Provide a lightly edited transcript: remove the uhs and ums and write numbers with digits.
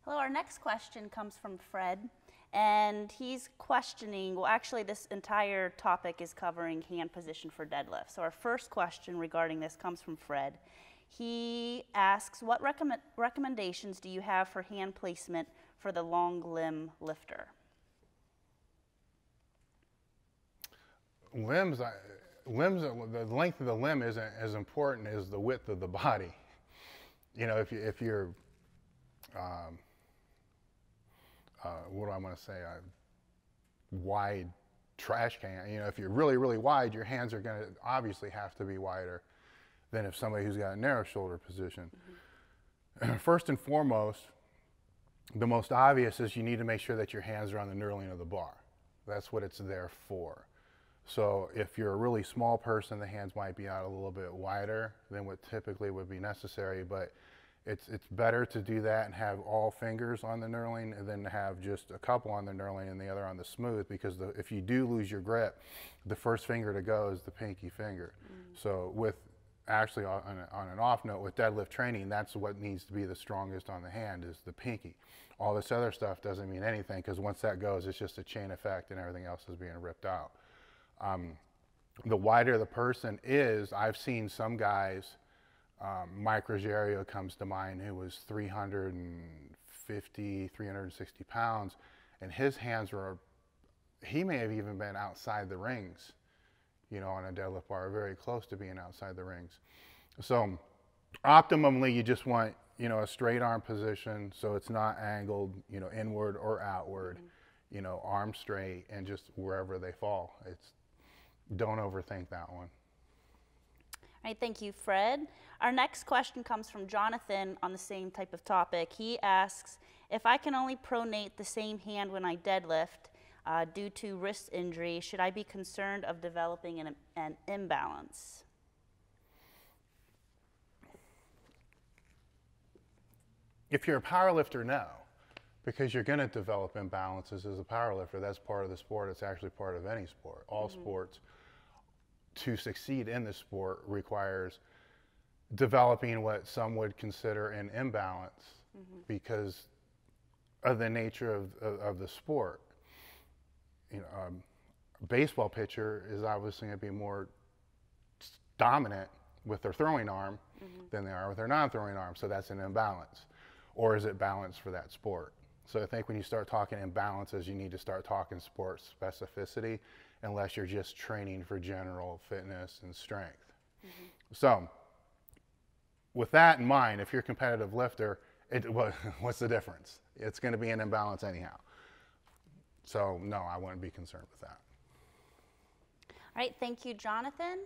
Hello, our next question comes from Fred, and he's questioning, well, actually this entire topic is covering hand position for deadlift. So our first question regarding this comes from Fred. He asks, what recommendations do you have for hand placement for the long limb lifter? Limbs, the length of the limb isn't as important as the width of the body. You know, if you're, what do I want to say, a wide trash can, you know, if you're really, really wide, your hands are going to obviously have to be wider than if somebody who's got a narrow shoulder position. Mm-hmm. First and foremost, the most obvious is you need to make sure that your hands are on the knurling of the bar. That's what it's there for. So if you're a really small person, the hands might be out a little bit wider than what typically would be necessary, but it's better to do that and have all fingers on the knurling than to have just a couple on the knurling and the other on the smooth, because if you do lose your grip, the first finger to go is the pinky finger. Mm. So with actually on an off note, with deadlift training, that's what needs to be the strongest on the hand, is the pinky. All this other stuff doesn't mean anything, because once that goes, it's just a chain effect and everything else is being ripped out. The wider the person is, I've seen some guys, Mike Ruggiero comes to mind, who was 350, 360 pounds, and his hands were, he may have even been outside the rings, you know, on a deadlift bar, very close to being outside the rings. So optimally, you just want, you know, a straight arm position, so it's not angled, you know, inward or outward, mm-hmm. you know, arm straight and just wherever they fall. Don't overthink that one. All right, thank you, Fred. Our next question comes from Jonathan on the same type of topic. He asks, if I can only pronate the same hand when I deadlift due to wrist injury, should I be concerned of developing an imbalance? If you're a powerlifter, no, because you're going to develop imbalances as a powerlifter. That's part of the sport. It's actually part of any sport. All mm-hmm. sports, to succeed in the sport, requires developing what some would consider an imbalance mm-hmm. because of the nature of the sport. You know, a baseball pitcher is obviously going to be more dominant with their throwing arm mm-hmm. than they are with their non-throwing arm, so that's an imbalance. Or is it balanced for that sport? So I think when you start talking imbalances, you need to start talking sport specificity, unless you're just training for general fitness and strength. Mm-hmm. So with that in mind, if you're a competitive lifter, what's the difference? It's going to be an imbalance anyhow. So no, I wouldn't be concerned with that. All right, thank you, Jonathan.